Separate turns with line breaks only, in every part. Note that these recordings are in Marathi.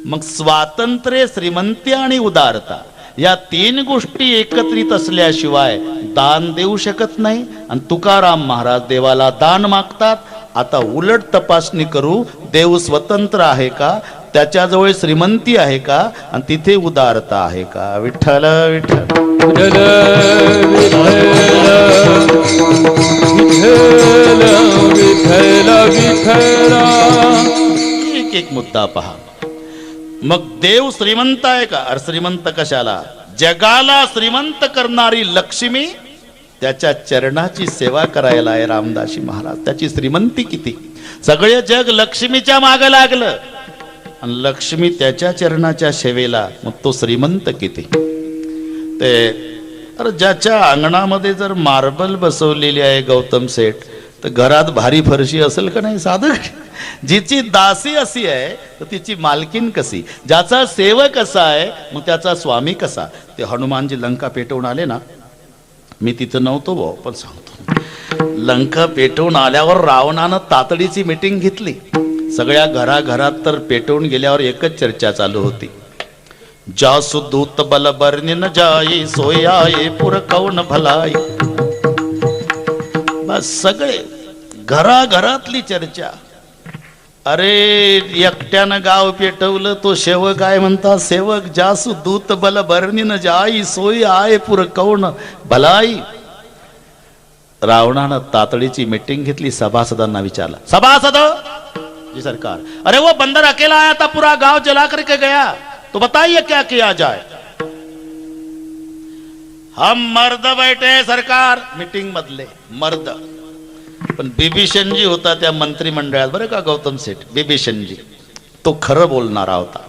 मग स्वातंत्र्य, श्रीमंती आणि उदारता या तीन गोष्टी एकत्रित असल्याशिवाय दान देऊ शकत नाही. आणि तुकाराम महाराज देवाला दान मागतात. आता उलट तपासणी करू, देव स्वतंत्र आहे का, त्याच्याजवळ श्रीमंती आहे का, आणि तिथे उदारता आहे का. विठ्ठल विठ्ठल एक एक मुद्दा पहा. मग देव श्रीमंत आहे का. अरे श्रीमंत कशाला, जगाला श्रीमंत करणारी लक्ष्मी त्याच्या चरणाची सेवा करायला आहे. रामदासी महाराज त्याची श्रीमंती किती. सगळे जग लक्ष्मीच्या मागे लागलं आणि लक्ष्मी त्याच्या चरणाच्या सेवेला, मग तो श्रीमंत किती. ते अरे ज्याच्या अंगणामध्ये जर मार्बल बसवलेली आहे गौतम सेठ, तर घरात भारी फरशी असेल का नाही. साधं जिची दासी अशी आहे तर तिची मालकीन कशी. ज्याचा सेवक असा आहे मग त्याचा स्वामी कसा. ते हनुमानजी लंका पेटवून आले ना, मी तिथं नव्हतो भाऊ पण सांगतो. लंका पेटवून आल्यावर रावणानं तातडीची मीटिंग घेतली. सगळ्या घराघरात तर पेटवून गेल्यावर एकच चर्चा चालू होती. जासु दूत बल बर्निन जाई, सोयाये पुर कौन भलाई. बस सगळे घराघरातली चर्चा. अरे एकट्यानं गाव पेटवलं, तो सेवक आहे म्हणतात. सेवक जासु दूत बल बर्निन जाई, सोय आय पुर कौन भलाई. रावणानं तातडीची मीटिंग घेतली. सभासदांना विचारला, सभासद जी सरकार, अरे वो बंदर अकेला आया था, पूरा गांव जला करके गया, तो बताइए क्या किया जाए. हम मर्द बैठे सरकार. मीटिंग मधले मर्द. पण बिभीषणजी होता त्या मंत्रिमंडळात बरं का, गौतम सेठ. बिभीषणजी तो खरं बोलणारा होता.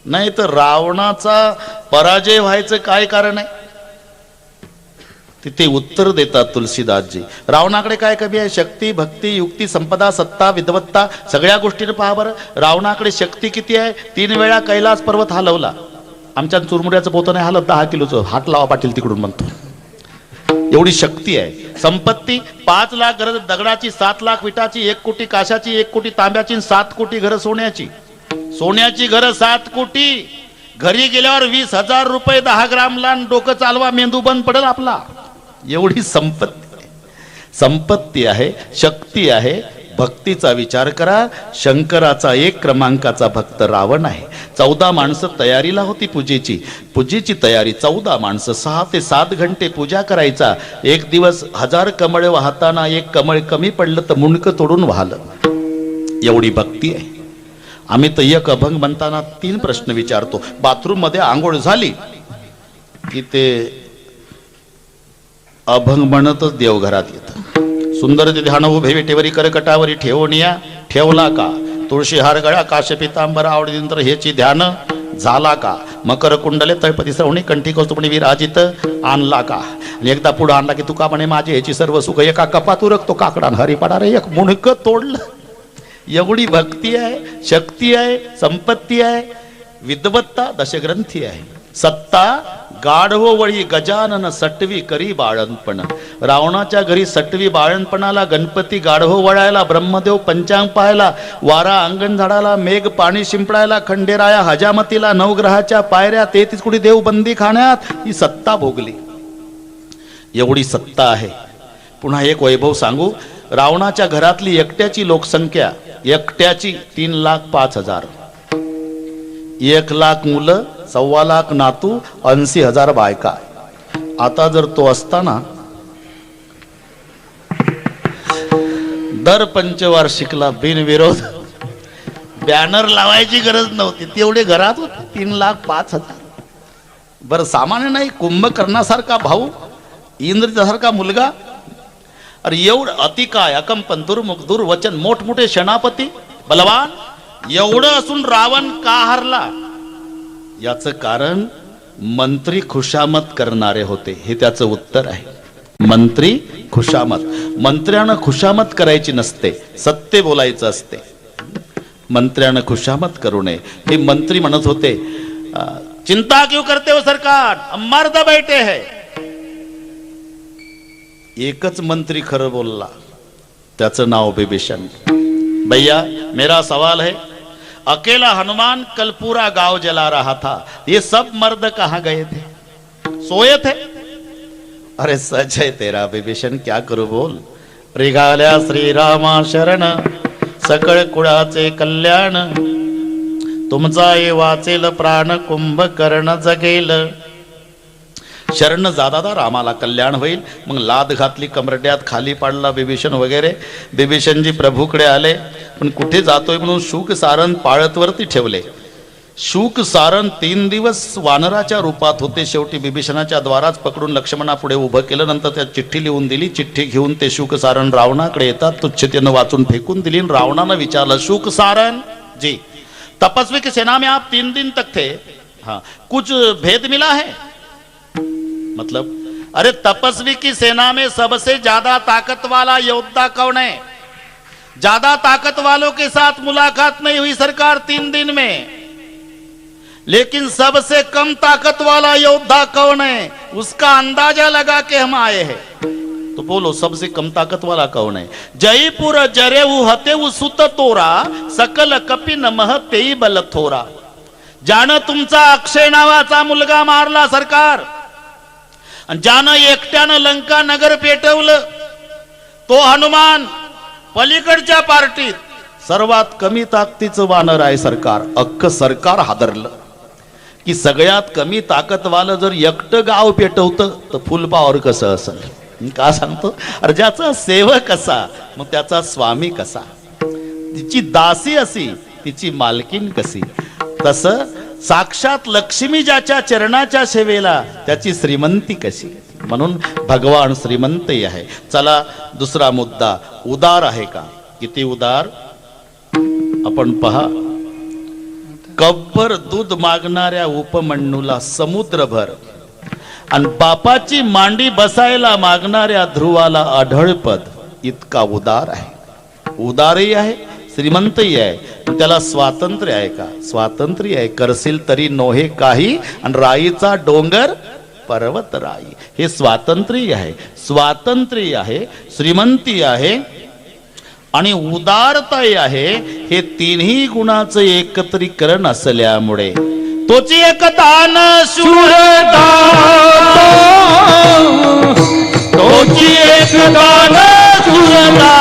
नाही तर रावणाचा पराजय व्हायचं काय कारण आहे. तिथे उत्तर देतात तुलसीदासजी. रावणाकडे काय कमी आहे. शक्ती, भक्ती, युक्ती, संपदा, सत्ता, विद्वत्ता, सगळ्या गोष्टीने पहा बरं. रावणाकडे शक्ती किती आहे. 3 वेळा कैलास पर्वत हलवला. आमच्या चुरमुऱ्याचं पोतं नाही हलत, 10 किलोचं. हात लावा पाटील तिकडून म्हणतो. एवढी शक्ती आहे. संपत्ती 5 लाख घर दगडाची, 7 लाख विटाची, 1 कोटी काशाची, 1 कोटी तांब्याची, 7 कोटी घरं सोन्याची. सोन्याची घरं 7 कोटी. घरी गेल्यावर 20,000 रुपये 10 ग्रामला. डोकं चालवा, मेंदू बंद पडेल आपला. एवढी संपत्ती आहे, शक्ती आहे. भक्तीचा विचार करा. शंकराचा 1 क्रमांकाचा भक्त रावण आहे. 14 माणसं तयारीला होती पूजेची तयारी. 14 माणसं 6 ते 7 घंटे पूजा करायचा. एक दिवस 1000 कमळ वाहताना 1 कमळ कमी पडलं तर मुंडकं तोडून वाहलं. एवढी भक्ती आहे. आम्ही तर एक अभंग म्हणताना 3 प्रश्न विचारतो. बाथरूम मध्ये आंघोळ झाली की ते अभंग म्हणतच देवघरात येतं. सुंदर ते ध्यान उभे विटेवरी करकटावरी ठेवणिया, ठेवला का. तुळशी हार गळा, काश पितांबर आवडीनंतर हेची ध्यान झाला का. मकर कुंडले तळपती श्रवणी, कंठी कौस्तुभणी विराजित आणला का. आणि एकदा पुढे आणला की तुका म्हणे माझे ह्याची सर्व सुख, एका कपात उरकतो काकडा हरी पडा रे. एक मुणकं तोडलं. एवढी भक्ती आहे, शक्ती आहे, संपत्ती आहे, विद्वत्ता, दशग्रंथी आहे. सत्ता गाढव वळी गजानन सटवी करी बाळणपण. रावणाच्या घरी सटवी बाळणपणाला, गणपती गाढव वळायला, ब्रह्मदेव पंचांग पाहायला, वारा अंगण झाडाला, मेघ पाणी शिंपडायला, खंडेराया हजामतीला, नवग्रहाच्या पायऱ्या, 33 कोटी देव बंदी खाण्यात ही सत्ता भोगली. एवढी सत्ता आहे. पुन्हा एक वैभव सांगू. रावणाच्या घरातली एकट्याची लोकसंख्या, एकट्याची 3,05,000. 1 लाख मुलं, 1.25 लाख नातू, 80,000 बायका. आता जर तो असताना दर पंचवार्षिकला बिनविरोध बॅनर लावायची गरज नव्हती. तेवढे घरात होते. 3,05,000. बरं सामान्य नाही, कुंभकर्णासारखा भाऊ, इंद्रसारखा मुलगा. अरे एवढं अतिकाय, अकंपन, दुर्मुख, दुर्वचन, मोठमोठे सेनापती, बलवान, एवढं असून रावण का हरला. याचं कारण मंत्री खुशामत करणारे होते. हे त्याचं उत्तर आहे. मंत्री खुशामत. मंत्र्यानं खुशामत करायची नसते, सत्य बोलायचं असते. मंत्र्यानं खुशामत करू नये. हे मंत्री म्हणत होते, चिंता क्यों करते हो सरकार, मर्द बैठे है. एकच मंत्री खरं बोलला, त्याचं नाव बिभीषण. भैया मेरा सवाल है, अकेला हनुमान कल पूरा गांव जला रहा था, ये सब मर्द कहां गए थे? सोए थे। अरे सच है तेरा विभीषण, क्या करू बोल। रिगाल्या श्रीरामा शरण, सकळ कुळाचे कल्याण, तुमचा ये वाचेल प्राण, कुंभकर्ण जगेल। शरण जादा रामाला कल्याण होईल। मग लाद घातली कमरड्यात, खाली पाडला विभीषण वगैरे। विभीषणजी प्रभूकडे आले, पण कुठे जातोय म्हणून शूक सारण पाळतवरती ठेवले। शूक सारण 3 दिवस वानराच्या रूपात होते। शेवटी विभीषणाच्या द्वाराच पकडून लक्ष्मणा पुढे उभं केलं। नंतर त्या चिठ्ठी लिहून दिली। चिठ्ठी घेऊन ते शूक सारण रावणाकडे येतात, तुच्छतेनं वाचून फेकून दिली। रावणानं विचारलं, शूक सारण जी, तपस्वी की सेना में आप 3 दिन तक थे, हाँ कुछ भेद मिला है? मतलब, अरे तपस्वी की सेना में सबसे ज्यादा ताकत वाला योद्धा कौन है? ज्यादा ताकत वालों के साथ मुलाकात नहीं हुई सरकार 3 दिन में, लेकिन सबसे कम ताकत वाला योद्धा कौन है उसका अंदाजा लगा के हम आए हैं। तो बोलो सबसे कम ताकत वाला कौन है? जयपुर जरेऊ हतेऊ सुत तोरा, सकल कपिन महतेई बल थोरा। ज्यानं तुमचा अक्षय नावाचा मुलगा मारला सरकार, ज्यानं एकट्यानं लंका नगर पेटवलं, तो हनुमान पलीकडच्या पार्टीत सर्वात कमी ताकदीचं वानर आहे सरकार। अख्ख सरकार हादरलं की सगळ्यात कमी ताकदवालं जर एकटं गाव पेटवतं तर फुल पॉवर कसं असेल। का सांगतो? अरे ज्याचा सेवक कसा मग त्याचा स्वामी कसा, तिची दासी अशी तिची मालकीन कशी, तसं साक्षात लक्ष्मी ज्याच्या चरणाच्या सेवेला त्याची श्रीमंती कशी। म्हणून भगवान श्रीमंतही आहे। चला दुसरा मुद्दा, उदार आहे का? किती उदार आपण पहा। कब्बर दूध मागणाऱ्या उपमन्यूला समुद्रभर, आणि बापाची मांडी बसायला मागणाऱ्या ध्रुवाला आढळपद, इतका उदार आहे। उदारही आहे, श्रीमंतही आहे। त्याला स्वातंत्र्य आहे का? स्वातंत्र्य आहे। करशील तरी नोहे काही, आणि राईचा डोंगर पर्वत राई, हे स्वातंत्र्य आहे। स्वातंत्र्य आहे, श्रीमंती आहे आणि उदारताही आहे। हे तिन्ही गुणाचं एकत्रीकरण असल्यामुळे तोची एक दान शूरता, तोची एक दान शूरता,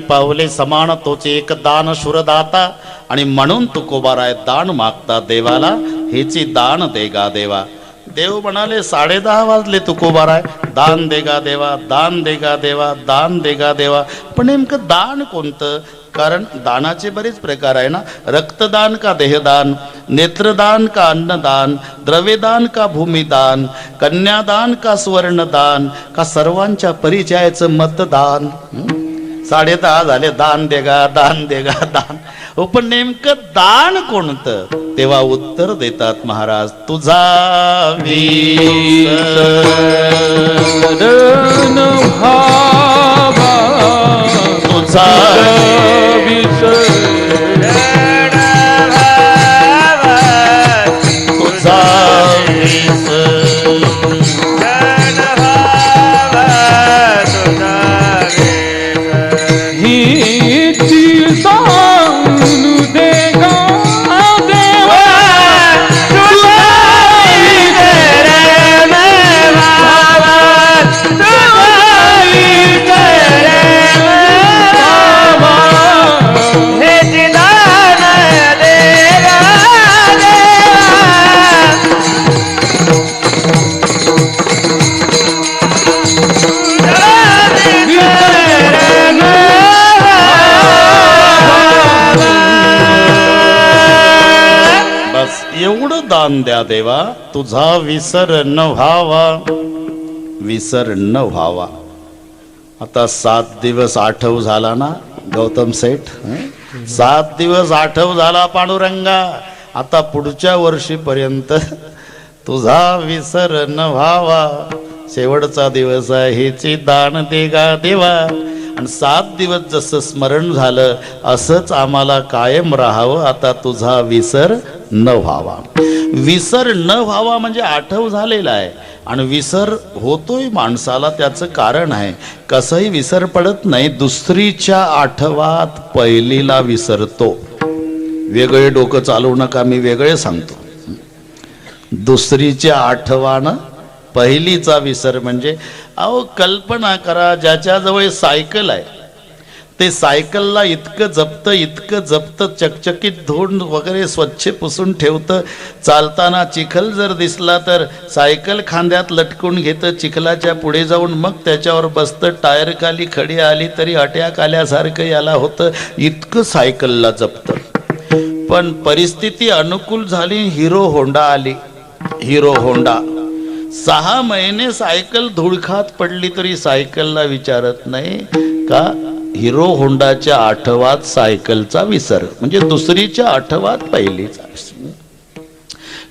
पावले समान तोचे एक दान शुरदाता, आणि म्हणून तुकोबाराय दान मागता देवाला, हेची दान देगा देवा। देव म्हणाले 10:30 वाजले तुकोबाराय, दान देगा देवा, दान देगा देवा, दान देगा देवा। पण नेमकं दान कोणतं? कारण दानाचे बरेच प्रकार आहे ना। रक्तदान का देहदान, नेत्रदान का अन्नदान, द्रव्यदान का भूमिदान, कन्यादान का सुवर्णदान, का सर्वांच्या परिचयाचं मतदान। 10:30 झाले, दान देगा दान देगा दान। हो पण नेमकं दान कोणतं? तेव्हा उत्तर देतात महाराज, तुझा तुझा
हे
एवढं दान द्या देवा, तुझा विसर न व्हावा, विसर न व्हावा. आता 7 दिवस आठव झाला ना गौतम सेठ, 7 दिवस आठव झाला पांडुरंगा. आता पुढच्या वर्षीपर्यंत तुझा विसर न व्हावा. शेवटचा दिवस आहे, हेची दान दे गा देवा. आणि 7 दिवस जसं स्मरण झालं असंच आम्हाला कायम राहावं. आता तुझा विसर न व्हावा. विसर न व्हावा म्हणजे आठव झालेला आहे. आणि विसर होतोय माणसाला, त्याचं कारण आहे. कसंही विसर पडत नाही. दुसरीच्या आठवात पहिलीला विसरतो. वेगळे डोकं चालवू नका, मी वेगळे सांगतो. दुसरीच्या आठवानं पहिलीचा विसर म्हणजे, अहो कल्पना करा, ज्याच्याजवळ सायकल आहे ते सायकलला इतकं जपतं, चकचकीत धुवून वगैरे स्वच्छ पुसून ठेवतं. चालताना चिखल जर दिसला तर सायकल खांद्यात लटकून घेतं, चिखलाच्या पुढे जाऊन मग त्याच्यावर बसतं. टायर खाली खडी आली तरी अटॅक आल्यासारखं याला होतं, इतकं सायकलला जपतं. पण परिस्थिती अनुकूल झाली, हिरो होंडा आली. हिरो होंडा 6 महिने सायकल धुळखात पडली तरी सायकलला विचारत नाही का. हिरो होंडाच्या आठवात सायकलचा विसर म्हणजे दुसरीच्या आठवात पहिलीचा विसर.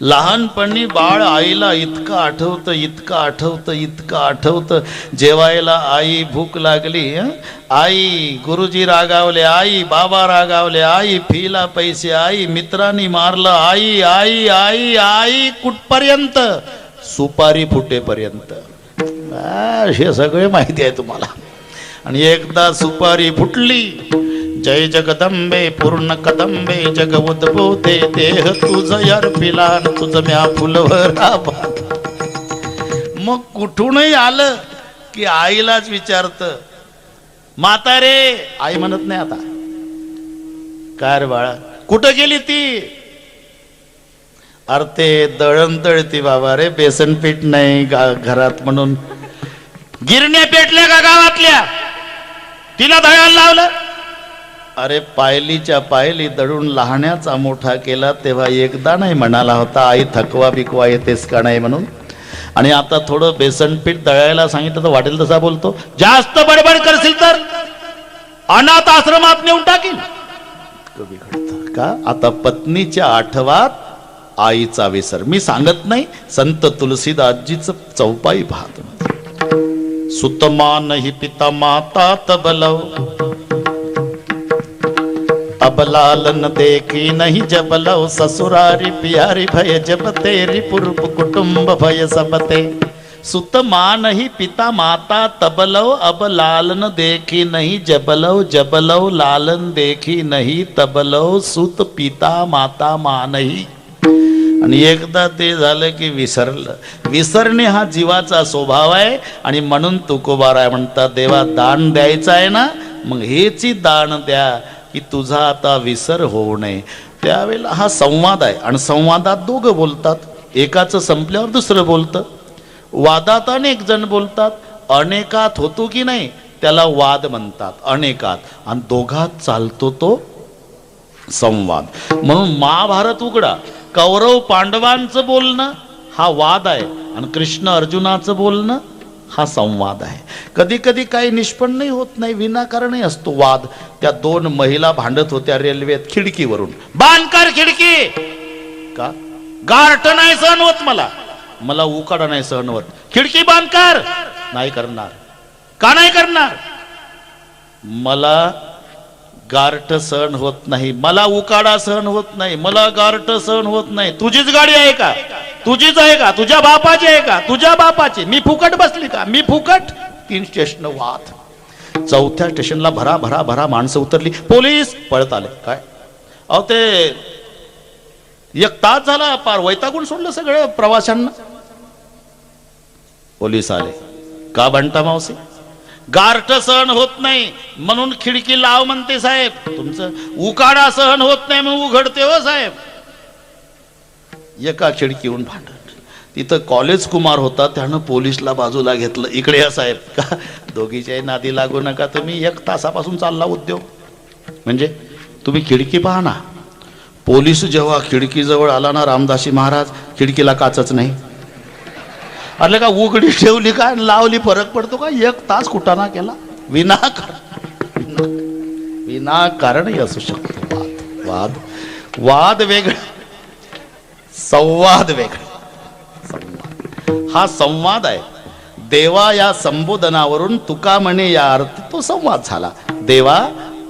लहानपणी बाळ आईला इतकं आठवतं. जेवायला आई भूक लागली, आई गुरुजी रागावले, आई बाबा रागावले, आई फीला पैसे, आई मित्रांनी मारलं, आई आई आई आई कुठपर्यंत, सुपारी फुटेपर्यंत. हे सगळे माहिती आहे तुम्हाला. आणि एकदा सुपारी फुटली, जय जगदंबे पूर्ण कदंबे जग उद्भूते, देह तुझ यार पिलान तुझ म्या फुलवर. मग कुठूनही आलं की आईलाच विचारत, म्हातारे. आई म्हणत नाही आता, काय रे बाळा कुठं गेली ती. अरे ते दळण दळती बाबा रे, बेसन पीठ नाही घरात म्हणून. गिरण्या पेटल्या का गावातल्या, तिला दळायला लावलं. अरे पायलीच्या पायली दळून लहाण्याचा मोठा केला, तेव्हा एकदा नाही म्हणाला होता आई थकवा बिकवा येतेस का नाही म्हणून. आणि आता थोडं बेसन पीठ दळायला सांगितलं तर वाटेल तसा बोलतो. जास्त बडबड करशील तर अनाथ आश्रमात नेऊन टाकील. कमी घडतं का. आता पत्नीच्या आठवात आईचा विसर. मी सांगत नाही, संत तुलसीदासजीचं चौपाई पाहत. सुतमा नहीं पिता माता तबलव, अब लालन देखी नहीं जबलव, ससुरारी प्यारी भय जब तेरी पूर्व कुटुंब भय सबते. सुत मां नहीं पिता माता तबलव, अब लालन देखी नहीं जबलव, जबलव लालन देखी नहीं तबलव, सुत पिता माता मां नहीं. आणि एकदा ते झालं की विसरलं. विसरणे हा जीवाचा स्वभाव आहे. आणि म्हणून तुकोबाराय म्हणतात, देवा दान द्यायचं आहे ना, मग हेची दान द्या की तुझा आता विसर होऊ नये. त्यावेळेला हा संवाद आहे. आणि संवादात दोघं बोलतात, एकाचं संपल्यावर दुसरं बोलतं. वादात अनेक जण बोलतात, अनेकात होतो की नाही त्याला वाद म्हणतात, अनेकात. आणि दोघात चालतो तो संवाद. म्हणून महाभारत उघडा, कौरव पांडवांचं बोलणं हा वाद आहे, आणि कृष्ण अर्जुनाचं बोलणं हा संवाद आहे. कधी कधी काही निष्पन्नही होत नाही, विनाकारणही असतो वाद. त्या 2 महिला भांडत होत्या रेल्वेत खिडकीवरून. बांधकर खिडकी का, गारठ नाही सहन होत मला उकाडा नाही सहन होत, खिडकी बांधकर. नाही करणार. का नाही करणार. मला गारठ सहन होत नाही, मला उकाडा सहन होत नाही, मला गारठ सहन होत नाही. तुझीच गाडी आहे का, तुझीच आहे का, तुझ्या बापाची आहे का, तुझ्या बापाची. मी फुकट बसली का, मी फुकट. 3 स्टेशन वाद. 4थ्या स्टेशनला भरा भरा भरा माणसं उतरली, पोलीस पळत आले. काय अहो ते 1 तास झाला, पार वैतागून सोडलं सगळं प्रवाशांना. पोलीस आले. का बनता मावशी, गारठ सहन होत नाही म्हणून खिडकी लाव म्हणते साहेब. तुमचं उकाडा सहन होत नाही म्हणून उघडते हो साहेब. एका खिडकीहून भांडण. तिथं कॉलेज कुमार होता, त्यानं पोलीसला बाजूला घेतलं. इकडे या साहेब. का दोघीच्याही नादी लागू नका तुम्ही, 1 तासापासून चालला उद्योग. म्हणजे तुम्ही खिडकी पहा ना, पोलीस जेव्हा खिडकीजवळ आला ना रामदासी महाराज, खिडकीला काचच नाही. अरे का उघडी ठेवली काय लावली फरक पडतो का? 1 तास कुटाणा केला विनाकारणही असू शकतो. वाद वाद वेगळा, संवाद वेगळा. हा संवाद आहे. देवा या संबोधनावरून तुका म्हणे या अर्थी तो संवाद झाला. देवा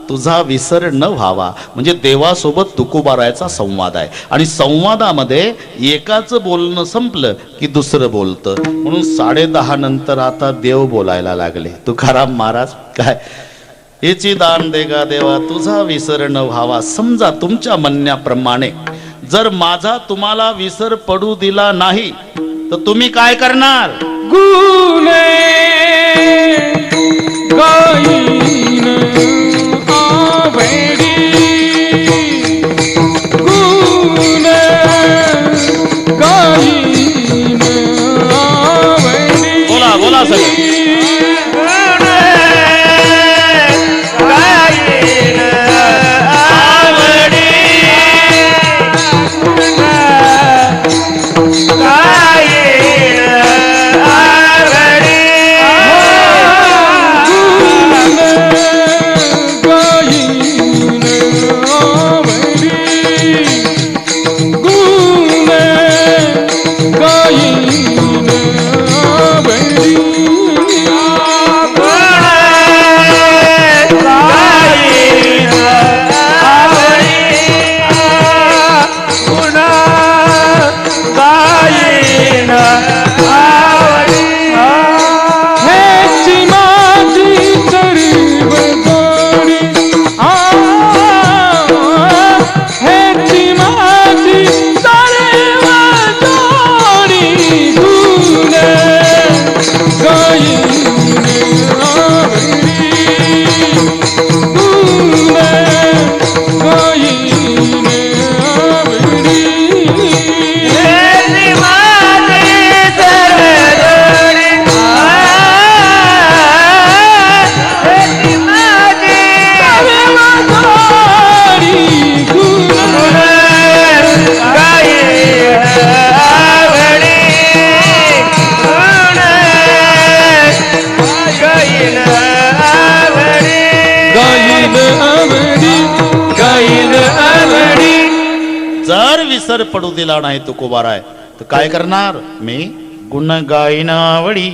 तुझा विसर न व्हावा म्हणजे देवासोबत तुकोबारायचा संवाद आहे. आणि संवादामध्ये एकाचं बोलणं संपलं की दुसरं बोलतं. म्हणून 10:30 नंतर आता देव बोलायला लागले. तुकाराम महाराज काय, याची दान दे गा देवा तुझा विसर न व्हावा. समजा तुमच्या म्हणण्याप्रमाणे जर माझा तुम्हाला विसर पडू दिला नाही तर तुम्ही काय करणार?
गुणे गाईन आवेडी, गुणे गाईन आवेडी.
बोला बोला सगळं. जर विसर पडू दिला नाही तुकोबाराय तर काय करणार? मी गुण गाईन आवडी.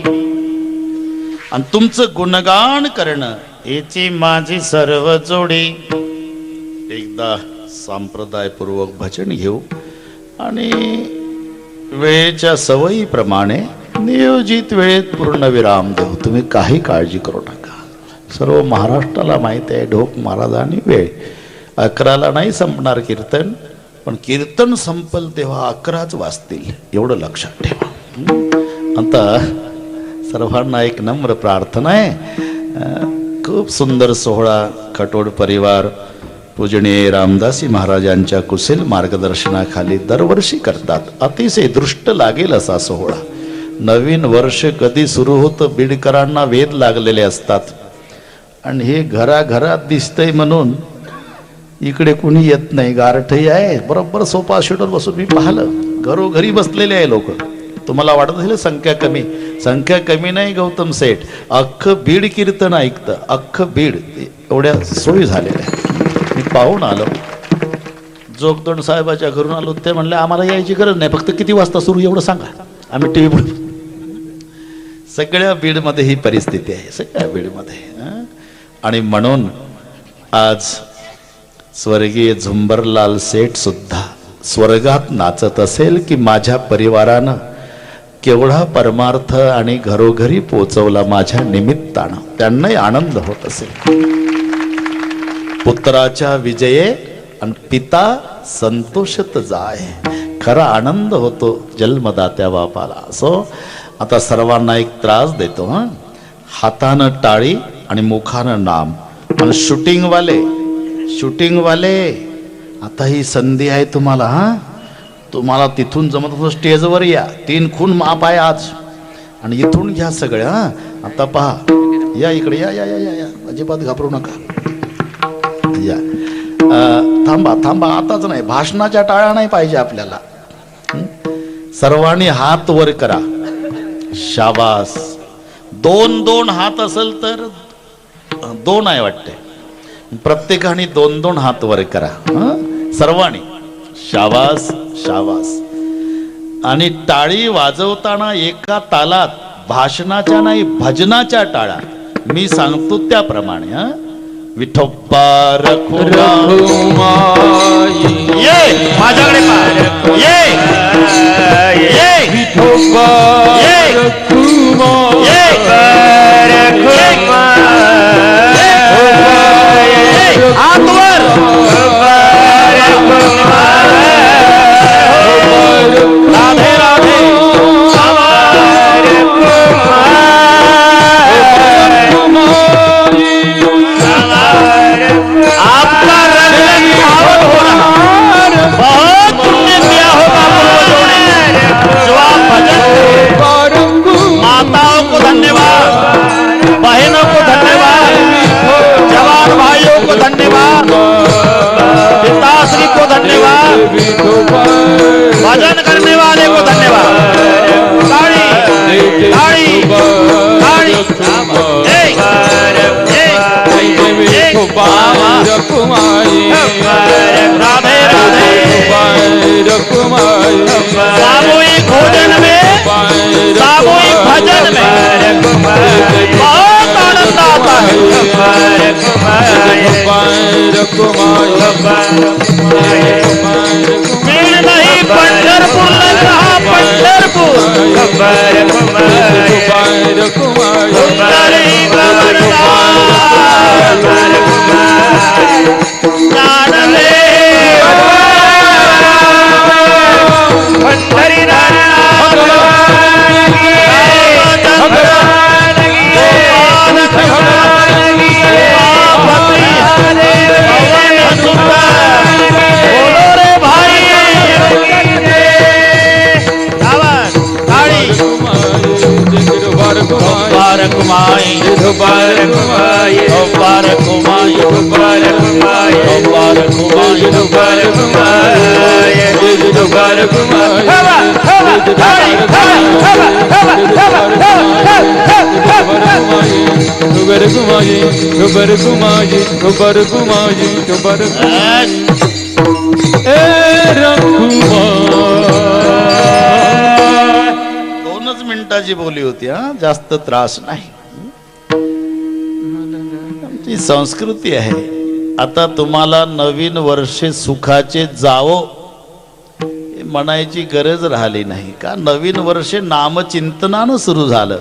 आणि तुमचं गुणगान करणं याची माझी सर्व जोडी. एकदा संप्रदायपूर्वक भजन घेऊ आणि वेळेच्या सवयीप्रमाणे नियोजित वेळेत पूर्ण विराम देऊ. तुम्ही काही काळजी करू नका. सर्व महाराष्ट्राला माहिती आहे ढोक महाराजांनी वेळ 11ला नाही संपणार कीर्तन, पण कीर्तन संपल तेव्हा 11च वाजतील एवढं लक्षात ठेवा. आता सर्वांना एक नम्र प्रार्थना आहे. खूप सुंदर सोहळा खटोड परिवार पूजनीय रामदासी महाराजांच्या कुशल मार्गदर्शनाखाली दरवर्षी करतात. अतिशय दृष्ट लागेल असा सोहळा. नवीन वर्ष कधी सुरू होतं बीडकरांना वेध लागलेले असतात. आणि हे घराघरात दिसतंय म्हणून इकडे कुणी येत नाही. गारठही आहे बरोबर सोफा शेटवर बसून मी पाहिलं. घरोघरी बसलेले आहे लोक. तुम्हाला वाटत असेल संख्या कमी. संख्या कमी नाही गौतम सेठ. अख्खं बीड कीर्तन ऐकतं. अख्खं बीड एवढ्या सोयी झालेल्या आहेत. मी पाहून आलो. जोगदंड साहेबाच्या घरून आलो. ते म्हणले आम्हाला यायची गरज नाही, फक्त किती वाजता सुरू एवढं सांगा, आम्ही टी व्ही. सगळ्या बीडमध्ये ही परिस्थिती आहे. सगळ्या बीडमध्ये. आणि म्हणून आज स्वर्गीय झुंबरलाल सेठ सुद्धा स्वर्गात नाचत असेल की माझ्या परिवारानं केवढा परमार्थ आणि घरोघरी पोचवला माझ्या निमित्तानं. त्यांनाही आनंद होत असेल. पुत्राच्या विजये आणि पिता संतोषत जाय. खरा आनंद होतो जन्मदात्या बापाला. असो आता सर्वांना एक त्रास देतो. हातानं टाळी आणि मुखानं नाम. आणि शूटिंगवाले आता ही संधी आहे तुम्हाला. तुम्हाला तिथून जमत असं स्टेजवर या. 3 खून माप आहे आज. आणि इथून घ्या सगळ्या. आता पहा, या इकडे या या या या अजिबात घाबरू नका. या थांबा थांबा, आताच नाही, भाषणाच्या टाळ्या नाही पाहिजे आपल्याला. सर्वांनी हात वर करा. शाबास. दोन दोन हात असेल तर दोन आहे वाटते, प्रत्येकाने दोन दोन हात वर करा. सर्वांनी शाबास शाबास. आणि टाळी वाजवताना एका तालात, भाषणाच्या नाही भजनाच्या टाळ्या. मी सांगतो त्याप्रमाणे. विठोबा
रखुमाई
ये माझ्याकडे पहा. ये ये
विठोबा
ये
रखुमाई
ये हात वर. राधे राधे. आपका रंग पावन हो रहा, बहुत पुण्य किया होगा पूर्वजों ने जो आप भजन. माताओं को धन्यवाद, बहनों को धन्यवाद, जवान भाइयों को धन्यवाद, पिताश्री को धन्यवाद, भजन करने वाले को धन्यवाद. ताड़ी ताड़ी ताड़ी. राधे राधे. सामूहिक भोजन में, सामूहिक भजन में बहुत आनंद आता है. भीड़ नहीं, पंढरपुर लग रहा, पंढरपुर. सुंदरी ज्ञान ले पंढरी बोलो रे भाई. मुबारक माई, मुबारक माई, मुबारक माई, मुबारक माई, मुबारक माई, मुबारक माई, मुबारक दोनच मिनिटाची बोली होती. जास्त त्रास नाही. आमची संस्कृती आहे. आता तुम्हाला नवीन वर्षे सुखाचे जावो हे म्हणायची गरज राहिली नाही का. नवीन वर्षे नामचिंतनानं सुरू झालं.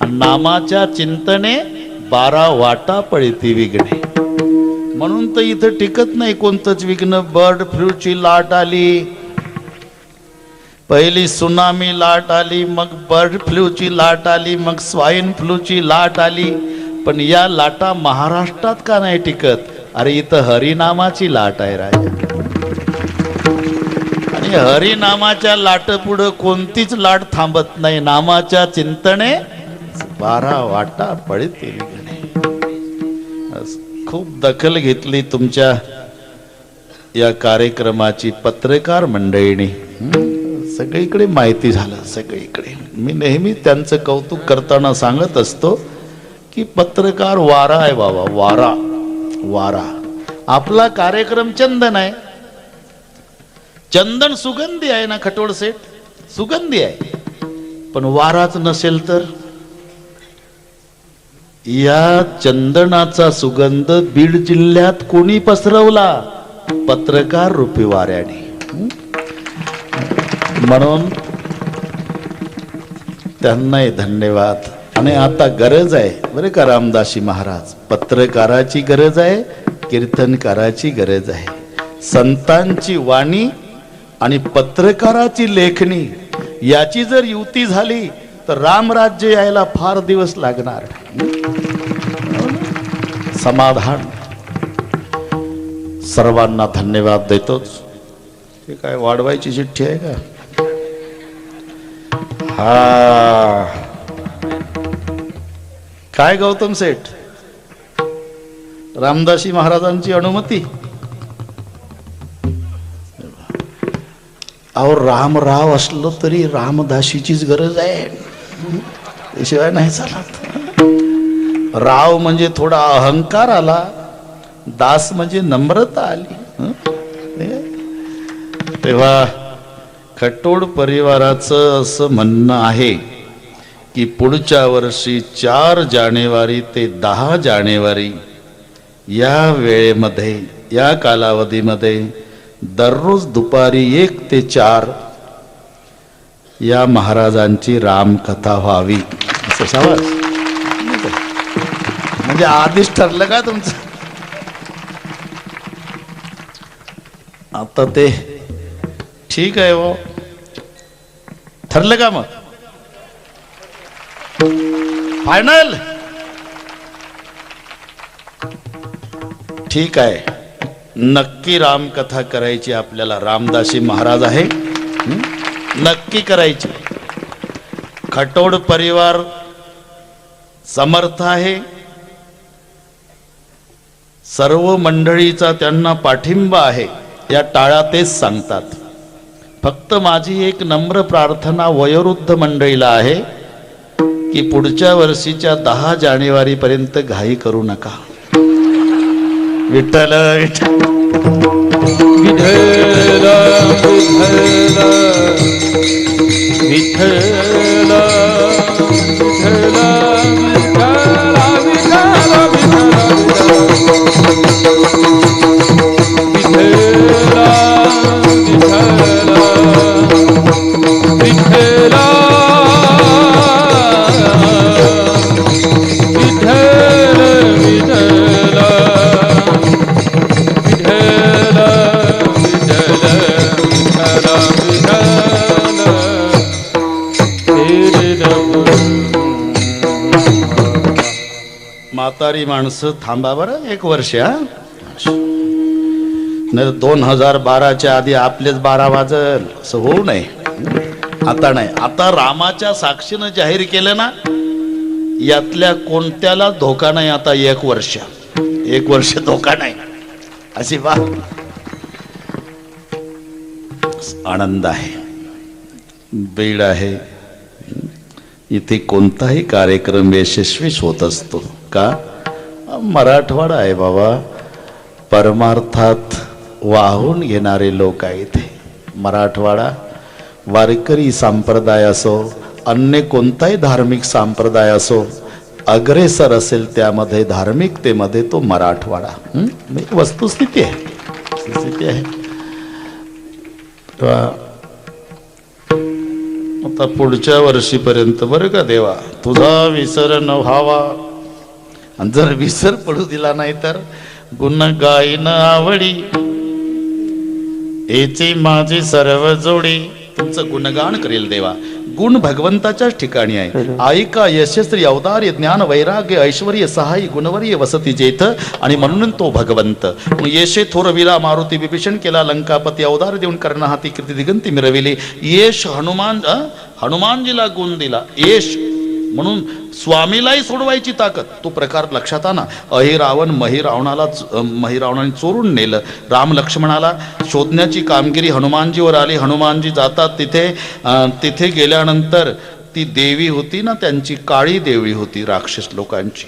आणि नामाच्या चिंतने 12 वाटा पळती विघ्ने. म्हणून तर इथं टिकत नाही कोणतंच विघ्न. बर्ड फ्लूची लाट आली, पहिली सुनामी लाट आली, मग बर्ड फ्लूची लाट आली, मग स्वाईन फ्लूची लाट आली. पण या लाटा महाराष्ट्रात का नाही टिकत. अरे इथं हरिनामाची लाट आहे राजा. आणि हरिनामाच्या लाट पुढं कोणतीच लाट थांबत नाही. नामाच्या चिंतने 12 वाटा पळती विघ्ने. खूप दखल घेतली तुमच्या या कार्यक्रमाची पत्रकार मंडळीने. सगळीकडे माहिती झालं, सगळीकडे. मी नेहमी त्यांचं कौतुक करताना सांगत असतो की पत्रकार वारा आहे बाबा, वारा वारा. आपला कार्यक्रम चंदन आहे. चंदन सुगंधी आहे ना खटोळ सेठ, सुगंधी आहे. पण वाराच नसेल तर. या चंदनाचा सुगंध बीड जिल्ह्यात कोणी पसरवला? पत्रकार रूपी वाऱ्याने. म्हणून त्यांनाही धन्यवाद. आणि आता गरज आहे बरं का रामदासी महाराज, पत्रकाराची गरज आहे, कीर्तनकाराची गरज आहे. संतांची वाणी आणि पत्रकाराची लेखणी याची जर युती झाली तर रामराज्य यायला फार दिवस लागणार. समाधान. सर्वांना धन्यवाद देतोच. ते काय वाढवायची चिठ्ठी आहे का? हा काय गौतम सेठ, रामदासी महाराजांची अनुमती. अहो रामराव असलो तरी रामदासीचीच गरज आहे, त्याशिवाय नाही चालत. राव म्हणजे थोडा अहंकार आला, दास म्हणजे नम्रता आली. तेव्हा खटोड परिवाराचं असं म्हणणं आहे की पुढच्या वर्षी 4 जानेवारी ते 10 जानेवारी या वेळेमध्ये, या कालावधीमध्ये दररोज दुपारी 1 ते 4 या महाराजांची रामकथा व्हावी असं शाबास. म्हणजे आधीच ठरलं का तुमचं? आता ते ठीक आहे हो, ठरलं का मग फायनल? ठीक आहे, नक्की रामकथा करायची आपल्याला. रामदासी महाराज आहे, नक्की करायची. खटोड परिवार समर्थ आहे, सर्व मंडळीचा त्यांना पाठिंबा आहे, या टाळा तेच सांगतात. फक्त माझी एक नम्र प्रार्थना वयोवृद्ध मंडळीला आहे की पुढच्या वर्षीच्या 10 जानेवारी पर्यंत घाई करू नका. विठ्ठल विठ्ठल
विठ्ठल विठ्ठल विठ्ठल
म्हातारी माणसं थांबा बरं 1 वर्ष. नाही 2012च्या आधी आपलेच 12 वाजल असं होऊ नये. आता नाही, आता रामाच्या साक्षीनं जाहीर केलं ना, यातल्या कोणत्याला धोका नाही. आता 1 वर्ष धोका नाही, अशी बात. आनंद आहे, बीड आहे, इथे कोणताही कार्यक्रम यशस्वी होत असतो का? मराठवाडा आहे बाबा, परमार्थात वाहून घेणारे लोक आहेत इथे. मराठवाडा वारकरी संप्रदाय असो, अन्य कोणताही धार्मिक संप्रदाय असो, अग्रेसर असेल त्यामध्ये धार्मिकतेमध्ये तो मराठवाडा. वस्तुस्थिती आहे. आता पुढच्या वर्षीपर्यंत बरं का देवा, तुझा विसर न व्हावा. आणि जर विसर पडू दिला नाही तर गुण गाईन आवडी, याची माझी सर्व जोडी. तुमचं गुणगान करेल देवा. गुण भगवंताच्याच ठिकाणी आहे. ऐका यशस्वी औदार्य ज्ञान वैराग्य ऐश्वर्य सहाय्य गुणवर्य वसती जेथ, आणि म्हणून तो भगवंत. येशे थोरविला मारुती विभीषण केला लंकापती, अवतार देऊन कर्ण हाती कीर्ती दिगंती मिरविली. यश हनुमानजीला गुण दिला, यश म्हणून स्वामीलाही सोडवायची ताकद. तो प्रकार लक्षात आणा. अहिरावण महिरावणाने चोरून नेलं. राम लक्ष्मणाला शोधण्याची कामगिरी हनुमानजीवर आली. हनुमानजी जातात तिथे गेल्यानंतर ती देवी होती ना, त्यांची काळी देवी होती राक्षस लोकांची,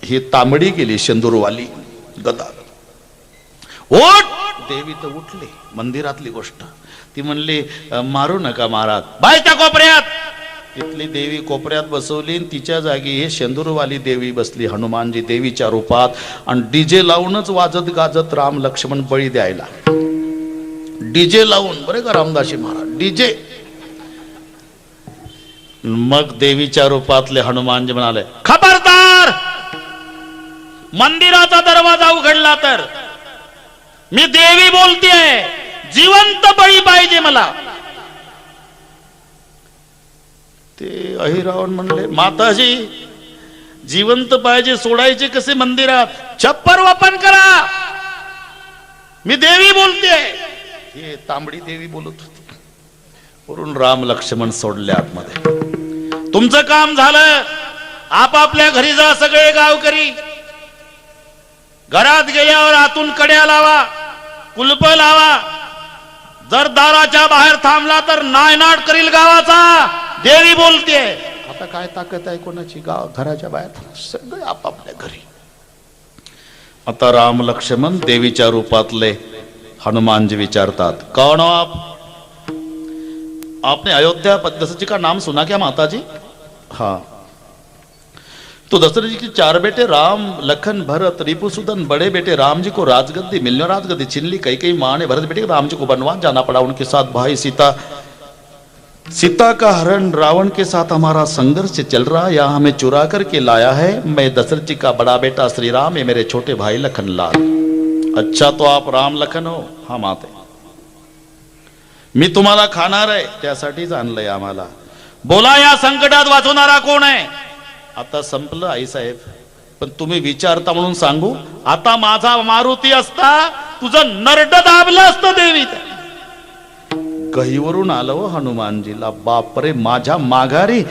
ही तांबडी गेली शेंदूरवाली गदा. ओट देवी तर उठली. मंदिरातली गोष्ट ती म्हणली मारू नका महाराज, बायच्या कोपऱ्यात. तिथली देवी कोपऱ्यात बसवली, तिच्या जागी हे शेंदूरवाली देवी बसली हनुमानजी देवीच्या रूपात. आणि डीजे लावूनच वाजत गाजत राम लक्ष्मण बळी द्यायला. डीजे लावून बरे का रामदासी महाराज, डीजे. मग देवीच्या रूपातले हनुमानजी म्हणाले, खबरदार, मंदिराचा दरवाजा उघडला तर मी देवी बोलतेय, जिवंत बळी पाहिजे मला. ते अहिरावण म्हणले, माताजी जिवंत पाहिजे, सोडायचे कसे मंदिरात? छप्पर ओपन करा, मी देवी बोलते. हे तांबडी देवी बोलत होती. वरून राम लक्ष्मण सोडले आतमध्ये. तुमचं काम झालं, आपापल्या घरी जा सगळे गावकरी. घरात गेल्यावर आतून कड्या लावा, कुलप लावा. जर दाराच्या बाहेर थांबला तर नायनाट करील गावाचा. देवी बोलते. आता काय ताकद आहे कोणाची? गाव घराच्या बाहेर सगळे आपापल्या घरी. आता राम लक्ष्मण देवीच्या रूपातले हनुमानजी विचारतात, कौन हो आप? आपने अयोध्या दशरथ जी का नाम सुना क्या माताजी? हाँ. तो दशरथ जी के 4 बेटे राम लखन भरत रिपुसुदन, बड़े बेटे राम जी को राजगद्दी मिलने, राजगद्दी छीन ली. कई माँ ने भरत बेटे राम जी को वनवास जाना पड़ा. उनके साथ भाई सीता का हरण रावण के साथ हमारा संघर्ष चल रहा. यहाँ हमें चुरा करके लाया है. मैं दशरथ जी का बड़ा बेटा श्री राम, ये मेरे छोटे भाई लखन लाल. अच्छा, तो आप राम लखन हो? हा माते. मी तुम्हाला खाणार आहे, त्यासाठीच आणलंय आम्हाला. बोला, या संकटात वाचवणारा कोण आहे? आता संपलं आई साहेब, पण तुम्ही विचारता म्हणून सांगू. आता माझा मारुती असता तुझं नरड दाबलं असतं देवी. गहीवरून आलो हनुमानजीला. बापरे, माझ्या माघारी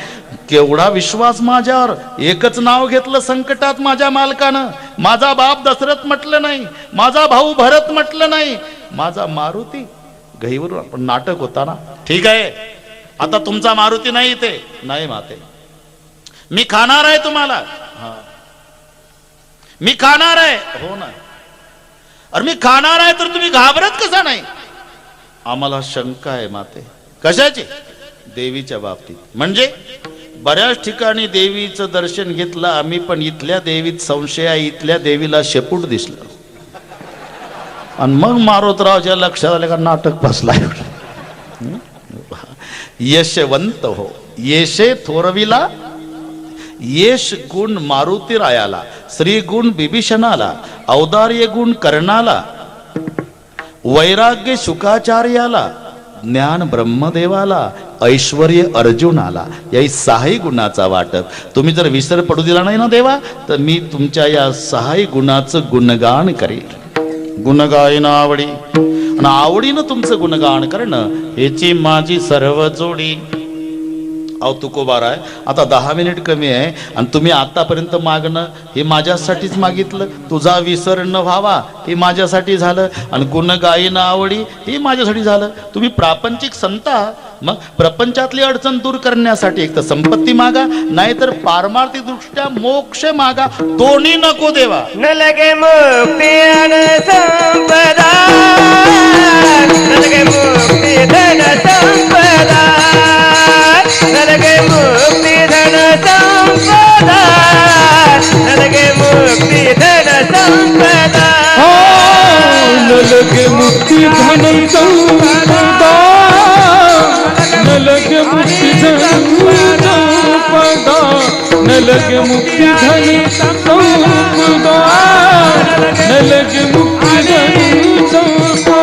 केवढा विश्वास माझ्यावर. एकच नाव घेतलं संकटात माझ्या मालकानं. माझा बाप दशरथ म्हटलं नाही, माझा भाऊ भरत म्हटलं नाही, माझा मारुती. गहीवरून आपण नाटक होता ना. ठीक आहे, आता तुमचा मारुती नाही इथे. नाही माते, मी खाणार आहे तुम्हाला. हा, मी खाणार आहे. हो ना. अरे मी खाणार आहे तर तुम्ही घाबरत कसा नाही? आम्हाला शंका आहे माते. कशाची? देवीच्या बाबतीत. म्हणजे बऱ्याच ठिकाणी देवीचं दर्शन घेतलं आम्ही, पण इथल्या देवीत संशय आहे. इथल्या देवीला शेपूट दिसलं आणि मग मारुतरावच्या लक्षात आलं का नाटक फसलाय. यशवंत हो, येशे थोरविला. येश गुण मारुती रायाला, श्री गुण बिभीषणाला, औदार्य गुण कर्णाला, वैराग्य शुकाचार्याला, ज्ञान ब्रह्मदेवाला, ऐश्वर्य अर्जुनाला. या 6 गुणाचा वाटप. तुम्ही जर विसर पडू दिला नाही ना देवा, तर मी तुमच्या या 6 गुणाचं गुणगान करेल. गुणगायन आवडी, आणि आवडीनं तुमचं गुणगान करणं याची माझी सर्व जोडी. अहो तुकोबार आहे, आता 10 मिनिट कमी आहे आणि तुम्ही आतापर्यंत मागणं हे माझ्यासाठीच मागितलं. तुझा विसर न व्हावा हे माझ्यासाठी झालं, आणि गुणगायन आवडी हे माझ्यासाठी झालं. तुम्ही प्रापंचिक संत आहात, मग प्रपंचातली अडचण दूर करण्यासाठी एक तर संपत्ती मागा, नाहीतर पारमार्थिक दृष्ट्या मोक्ष मागा. दोन्ही नको देवा.
न लगे मुक्ती आणि संपदा, न लगे मुक्ती धन संपदा, न लगे मुक्ती धन संपदा, न लगे मुक्ती धन संपदा.
न लगे मुक्ती धन संपदा, न लगे मुक्ती धन संपदा, न लगे मुक्ती धन संपदा, न लगे मुक्ती धन संपदा.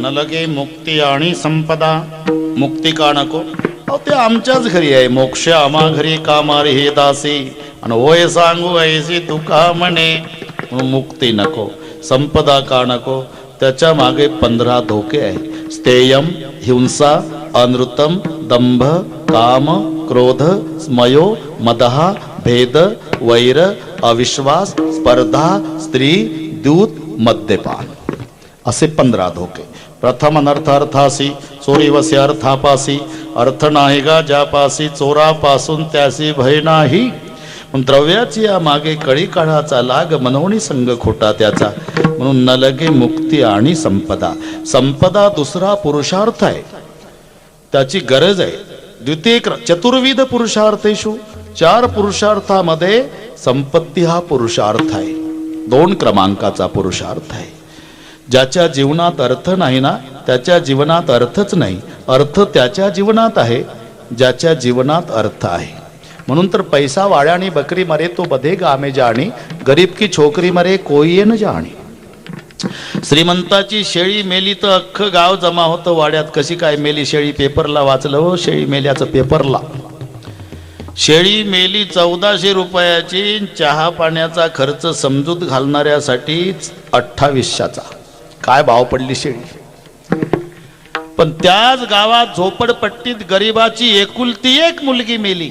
न लगे मुक्ती आणि संपदा. मुक्ती का नको? अहो ते आमच्याच घरी आहे. मोक्ष आम्हा घरी का मारी हे दासी, आणि होय सांगू ऐसी तुका म्हणे. मुक्ती नको. संपदा का नको? त्याच्या मागे 15 धोके आहे. स्थेयम, हिंसा, अनृतम, दंभ, काम, क्रोध, स्मयो, मदहा, भेद, वैर, अविश्वास, स्पर्धा, स्त्री, दूत, मद्यपान. असे 15 धोके. प्रथम अनर्थ अर्थासी चोरी वसे अर्थापासी अर्थ नाही गा ज्यापासी चोरापासून त्यासी भय नाही. द्रव्याची या मागे कळी काळाचा लाग मनवणी संग खोटा त्याचा. म्हणून न लगे मुक्ती आणि संपदा. संपदा दुसरा पुरुषार्थ आहे, त्याची गरज आहे. द्वितीय चतुर्विध पुरुषार्थेषु 4 पुरुषार्थामध्ये संपत्ती हा पुरुषार्थ आहे, 2 क्रमांकाचा पुरुषार्थ आहे. ज्याच्या जीवनात अर्थ नाही ना त्याच्या जीवनात अर्थच नाही. अर्थ त्याच्या जीवनात आहे ज्याच्या जीवनात अर्थ आहे. म्हणून तर पैसा वाड्यानी बकरी मरे तो बधेगा आमे जाणी, गरीब की छोकरी मरे कोई न जाणी. श्रीमंताची शेळी मेली तर अख्खं गाव जमा होतं वाड्यात. कशी काय मेली शेळी? पेपरला वाचलं हो, शेळी मेल्याचं पेपरला. शेळी मेली 1400 रुपयाची. चहा पाण्याचा खर्च समजूत घालणाऱ्यासाठी 2800चा. काय भाव पडली शेळी. पण त्याच गावात झोपडपट्टीत गरिबाची एकुलती एक मुलगी मेली.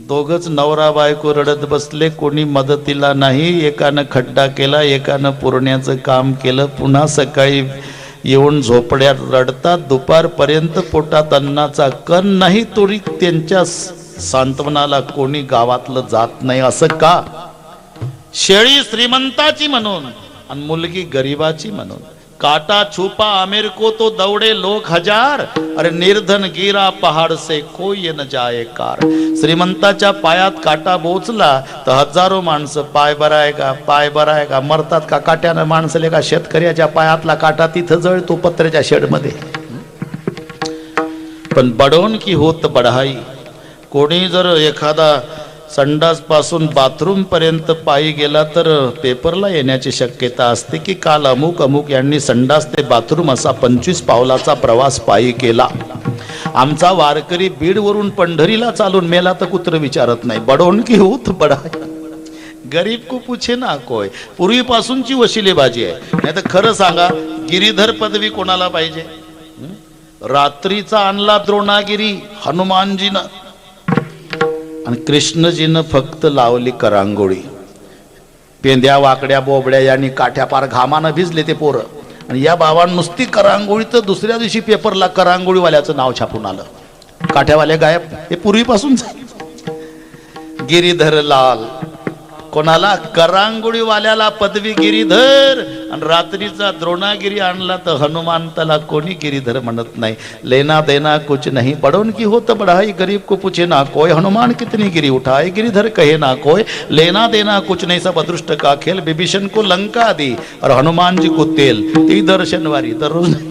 दोघच नवरा बायको रडत बसले, कोणी मदतीला नाही. एकानं खड्डा केला, एकानं पुरण्याचं काम केलं. पुन्हा सकाळी येऊन झोपड्यात रडतात. दुपारपर्यंत पोटात अन्नाचा कण नाही, तरी त्यांच्या सांत्वनाला कोणी गावातलं जात नाही. असं का? शेळी श्रीमंताची म्हणून आणि मुलगी गरिबाची म्हणून. काटा छुपा आमिर को तो दौड़े लोग 1000, अरे निर्धन गिरा पहाड़ से कोई न जाए कार. श्रीमंताच्या पायात काटा बोचला तर हजारो माणसं पाय बरायगा पाय बरायगा मरतात का काट्यानं माणसले का? शेतकऱ्याच्या पायातला काटा तिथं जळतो पत्र्याच्या शेडमध्ये. पण बडोन की होत बढाई. कोणी जर एखादा संडास पासून बाथरूम पर्यंत पायी गेला तर पेपरला येण्याची शक्यता असते की काल अमुक अमुक यांनी संडास ते बाथरूम असा 25 पावलाचा प्रवास पायी केला. आमचा वारकरी बीडवरून पंढरीला चालून मेला तर कुत्र विचारत नाही. बडोन की होत बढाई. गरीब को पूछे ना कोय. पूर्वीपासूनची वशिलेबाजी आहे. नाही तर खरं सांगा, गिरीधर पदवी कोणाला पाहिजे? रात्रीचा आणला द्रोणागिरी हनुमानजीनं आणि कृष्णजीनं फक्त लावली करांगोळी. पेंद्या वाकड्या बोबड्या यांनी काठ्या पार घामानं भिजले ते पोरं. आणि या बाबांनी नुसती करांगोळी तर दुसऱ्या दिवशी पेपरला करांगोळीवाल्याचं नाव छापून आलं. काठ्यावाले गायब. हे पूर्वीपासून गिरीधर लाल. कोणाला? करांगोळीवाल्याला पदवी गिरीधर. आणि रात्रीचा द्रोणागिरी आणला तर हनुमंताला कोणी गिरीधर म्हणत नाही. लेना देना कुछ नहीं बड़ोन की होत बढ़ाई. गरीब को पूछे ना कोई हनुमान कितनी गिरी उठाए. गिरीधर कहे ना कोई लेना देना कुछ नहीं सब अदृष्ट का खेल. विभीषण को लंका दी और हनुमान जी को तेल. ती दर्शनवारी दररोज नाही.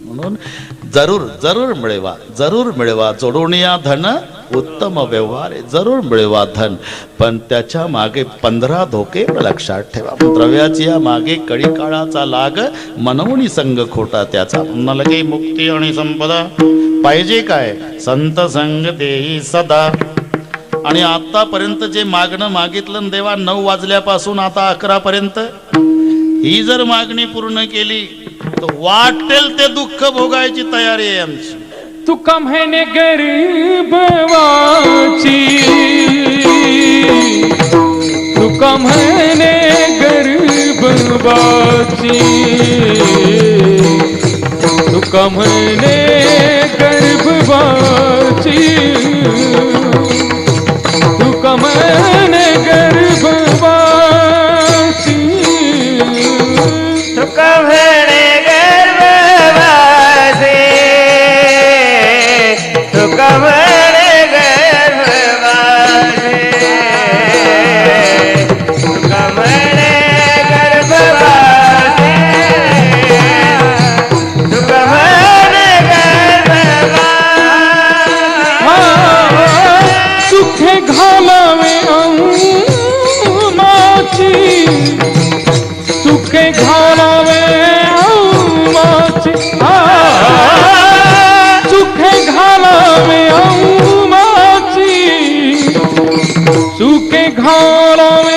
म्हणून जरूर जरूर मिळवा जरूर मिळवा. जोडून या धन उत्तम व्यवहार आहे. जरूर मिळवा धन, पण त्याच्या मागे 15 धोके लक्षात ठेवा. द्रव्याची या मागे कळी काळाचा लाग मनवणी संग खोटा त्याचा. न लगे मुक्ती आणि संपदा. पाहिजे काय? संत संग देही सदा. आणि आतापर्यंत जे मागणं मागितलं देवा 9 वाजल्यापासून आता 11 पर्यंत, ही जर मागणी पूर्ण केली तर वाटेल ते दुःख भोगायची तयारी आहे आमची.
तुका म्हणे गरीबवाची, तुका म्हणे गरीबवाची, तुका म्हणे गरीबवाची, तुका म्हणे गरीबवाची,
तुका म्हणे गर्भवासी, तुका म्हणे गर्भवासी, तुका म्हणे गर्भवासी, तुका म्हणे गर्भवासी.
सुखे घालावे माची, सुखे घालावे माची, सुखे घालावे माची, सुखे घालावे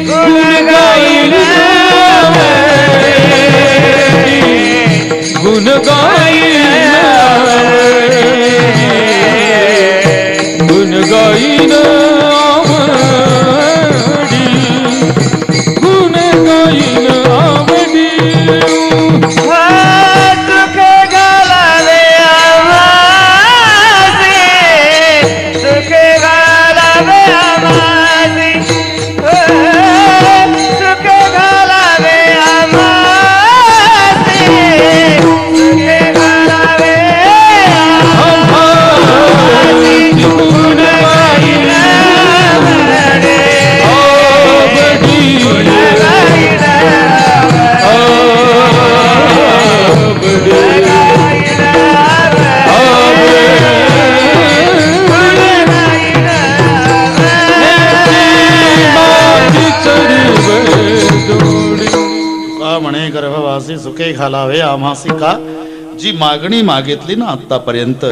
गुण गाईल, गुण गाईल, गुण गाईन आवडी.
घालावे आम्हासी का. जी मागणी मागितली ना आतापर्यंत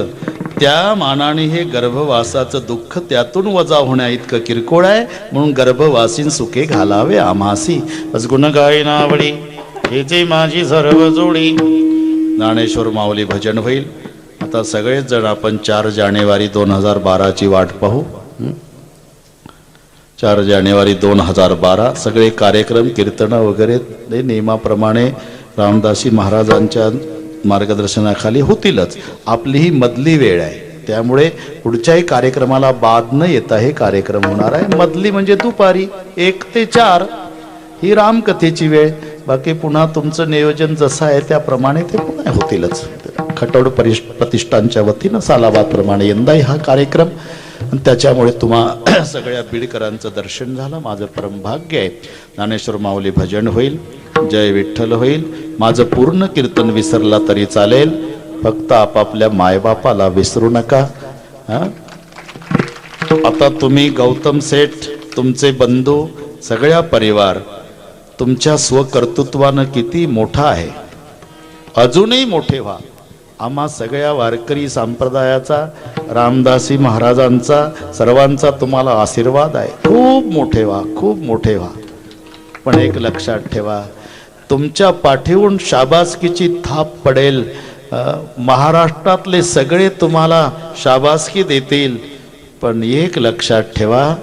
त्या मानाने हे गर्भवासाचं दुःख त्यातून वजा होण्या इतकं किरकोळ आहे, म्हणून गर्भवासीन सुखे घालावे आम्हासी. बस गुण गायनावळी हे जे माझी सर्व जोडी. ज्ञानेश्वर माऊली भजन होईल. आता सगळेच जण आपण 4 जानेवारी 2012 वाट पाहू. 4 जानेवारी 2012 सगळे कार्यक्रम कीर्तनं वगैरे नियमाप्रमाणे रामदासी महाराजांच्या मार्गदर्शनाखाली होतीलच. आपली ही मधली वेळ आहे, त्यामुळे पुढच्याही कार्यक्रमाला बाद न येता हे कार्यक्रम होणार आहे. मधली म्हणजे दुपारी 1 ते 4 ही रामकथेची वेळ. बाकी पुन्हा तुमचं नियोजन जसं आहे त्याप्रमाणे ते पुन्हा होतीलच. खटवड प्रतिष्ठानच्या वतीनं सालाबादप्रमाणे यंदाही हा कार्यक्रम, आणि त्याच्यामुळे तुम्हा सगळ्या बीडकरांचं दर्शन झालं. माझं परम भाग्य आहे. ज्ञानेश्वर माऊली भजन होईल, जय विठ्ठल होईल. माझं पूर्ण कीर्तन विसरला तरी चालेल, फक्त आपापल्या मायबापाला विसरू नका. आता तुम्ही गौतम सेठ, तुमचे बंधू, सगळ्या परिवार तुमच्या स्वकर्तृत्वानं किती मोठा आहे, अजूनही मोठे व्हा. आम्हा सगळ्या वारकरी संप्रदायाचा, रामदासी महाराजांचा, सर्वांचा तुम्हाला आशीर्वाद आहे. खूप मोठे व्हा, खूप मोठे व्हा. पण एक लक्षात ठेवा, तुमच्या पाठीवरून शाबासकीची थाप पडेल. महाराष्ट्रातले सगळे तुम्हाला शाबासकी देतील, पण एक लक्षात ठेवा,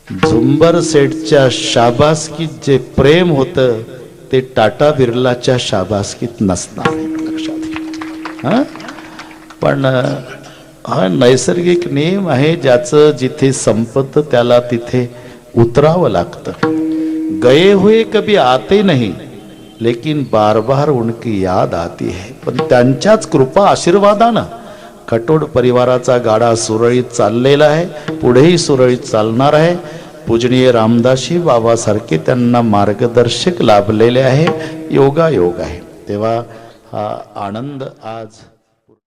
झुंबर सेठच्या शाबासकीत जे प्रेम होतं ते टाटा बिर्लाच्या शाबासकीत नसणार. लक्षात घ्या. पण हा नैसर्गिक नियम आहे, ज्याचं जिथे संपत त्याला तिथे उतरावं लागतं. गए हुए कभी आते नहीं, लेकिन बार बार उनकी याद आती है. पण त्यांच्याच कृपा आशीर्वादानं खटोड परिवाराचा गाडा सुरळीत चाललेला आहे, पुढेही सुरळीत चालणार आहे. पूजनीय रामदासी बाबासारखे त्यांना मार्गदर्शक लाभलेले आहे. योगायोग आहे. तेव्हा हा आनंद आज